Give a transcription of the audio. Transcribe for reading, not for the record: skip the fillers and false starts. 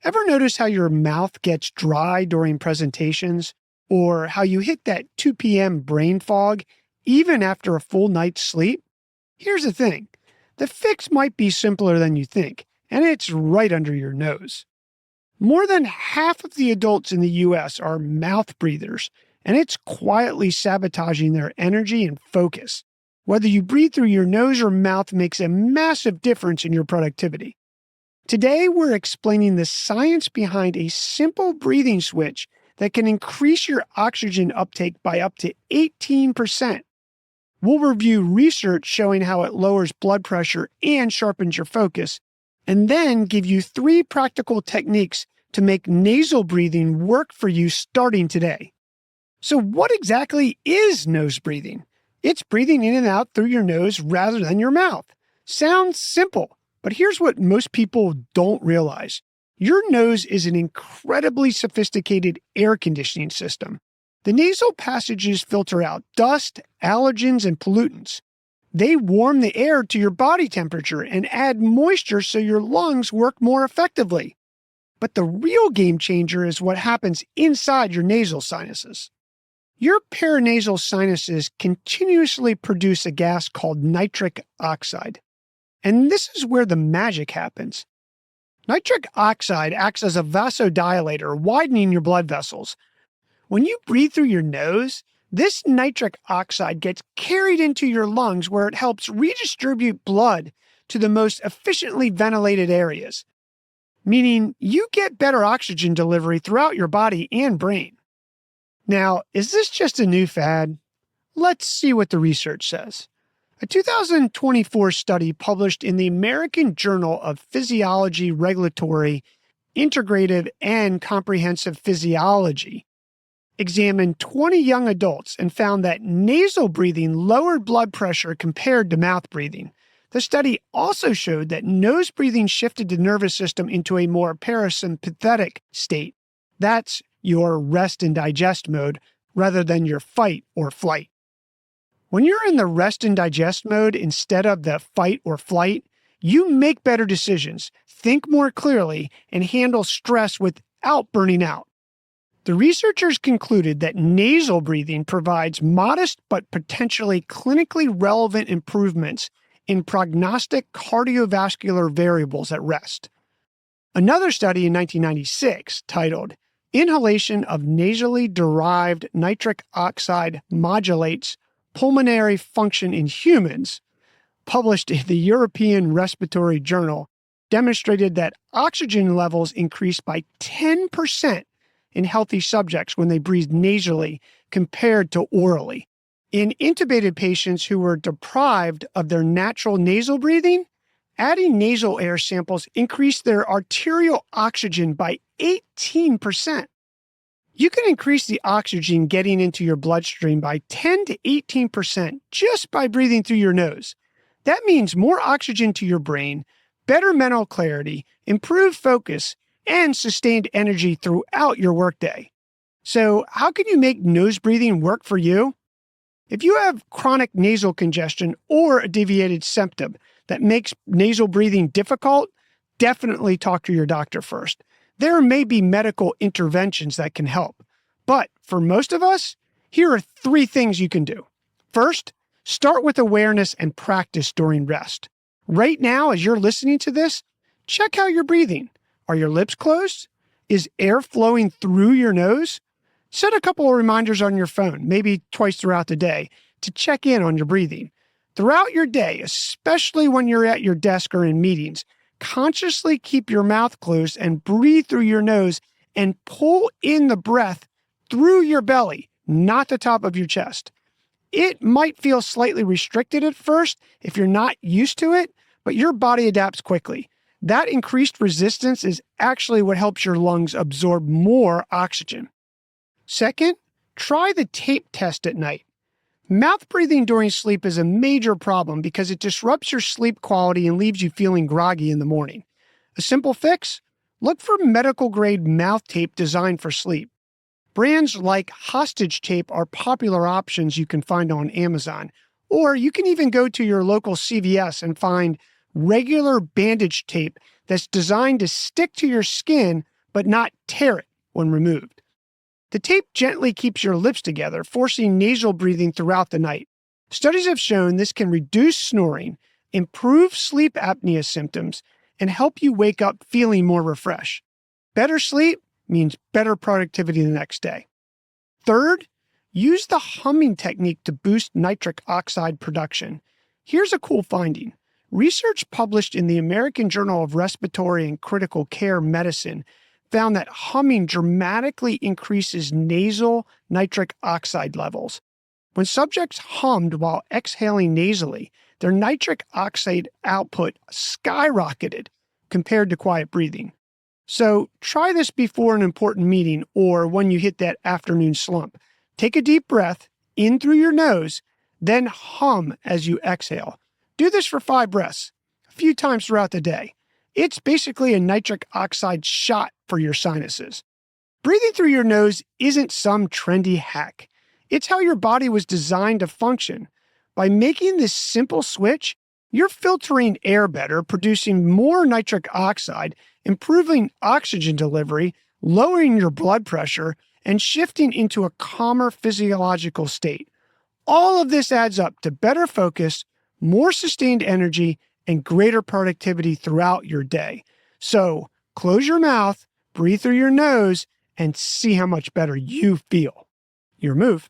Ever notice how your mouth gets dry during presentations, or how you hit that 2 p.m. brain fog even after a full night's sleep? Here's the thing. The fix might be simpler than you think, and it's right under your nose. More than half of the adults in the U.S. are mouth breathers, and it's quietly sabotaging their energy and focus. Whether you breathe through your nose or mouth makes a massive difference in your productivity. Today, we're explaining the science behind a simple breathing switch that can increase your oxygen uptake by up to 18%. We'll review research showing how it lowers blood pressure and sharpens your focus, and then give you 3 practical techniques to make nasal breathing work for you starting today. So what exactly is nose breathing? It's breathing in and out through your nose rather than your mouth. Sounds simple, but here's what most people don't realize. Your nose is an incredibly sophisticated air conditioning system. The nasal passages filter out dust, allergens, and pollutants. They warm the air to your body temperature and add moisture so your lungs work more effectively. But the real game changer is what happens inside your nasal sinuses. Your paranasal sinuses continuously produce a gas called nitric oxide. And this is where the magic happens. Nitric oxide acts as a vasodilator, widening your blood vessels. When you breathe through your nose, this nitric oxide gets carried into your lungs where it helps redistribute blood to the most efficiently ventilated areas, meaning you get better oxygen delivery throughout your body and brain. Now, is this just a new fad? Let's see what the research says. A 2024 study published in the American Journal of Physiology-Regulatory, Integrative and Comparative Physiology examined 20 young adults and found that nasal breathing lowered blood pressure compared to mouth breathing. The study also showed that nose breathing shifted the nervous system into a more parasympathetic state. That's your rest and digest mode rather than your fight or flight. When you're in the rest and digest mode instead of the fight or flight, you make better decisions, think more clearly, and handle stress without burning out. The researchers concluded that nasal breathing provides modest but potentially clinically relevant improvements in prognostic cardiovascular variables at rest. Another study in 1996, titled Inhalation of Nasally Derived Nitric Oxide Modulates Pulmonary Function in Humans, published in the European Respiratory Journal, demonstrated that oxygen levels increased by 10% in healthy subjects when they breathed nasally compared to orally. In intubated patients who were deprived of their natural nasal breathing, adding nasal air samples increased their arterial oxygen by 18%. You can increase the oxygen getting into your bloodstream by 10 to 18% just by breathing through your nose. That means more oxygen to your brain, better mental clarity, improved focus, and sustained energy throughout your workday. So, how can you make nose breathing work for you? If you have chronic nasal congestion or a deviated septum that makes nasal breathing difficult, definitely talk to your doctor first. There may be medical interventions that can help. But for most of us, here are 3 things you can do. First, start with awareness and practice during rest. Right now, as you're listening to this, check how you're breathing. Are your lips closed? Is air flowing through your nose? Set a couple of reminders on your phone, maybe twice throughout the day, to check in on your breathing. Throughout your day, especially when you're at your desk or in meetings, consciously keep your mouth closed and breathe through your nose and pull in the breath through your belly, not the top of your chest. It might feel slightly restricted at first if you're not used to it, but your body adapts quickly. That increased resistance is actually what helps your lungs absorb more oxygen. Second, try the tape test at night. Mouth breathing during sleep is a major problem because it disrupts your sleep quality and leaves you feeling groggy in the morning. A simple fix? Look for medical-grade mouth tape designed for sleep. Brands like Hostage Tape are popular options you can find on Amazon, or you can even go to your local CVS and find regular bandage tape that's designed to stick to your skin but not tear it when removed. The tape gently keeps your lips together, forcing nasal breathing throughout the night. Studies have shown this can reduce snoring, improve sleep apnea symptoms, and help you wake up feeling more refreshed. Better sleep means better productivity the next day. Third, use the humming technique to boost nitric oxide production. Here's a cool finding. Research published in the American Journal of Respiratory and Critical Care Medicine found that humming dramatically increases nasal nitric oxide levels. When subjects hummed while exhaling nasally, their nitric oxide output skyrocketed compared to quiet breathing. So try this before an important meeting or when you hit that afternoon slump. Take a deep breath in through your nose, then hum as you exhale. Do this for 5 breaths, a few times throughout the day. It's basically a nitric oxide shot for your sinuses. Breathing through your nose isn't some trendy hack. It's how your body was designed to function. By making this simple switch, you're filtering air better, producing more nitric oxide, improving oxygen delivery, lowering your blood pressure, and shifting into a calmer physiological state. All of this adds up to better focus, more sustained energy, and greater productivity throughout your day. So close your mouth, breathe through your nose, and see how much better you feel. Your move.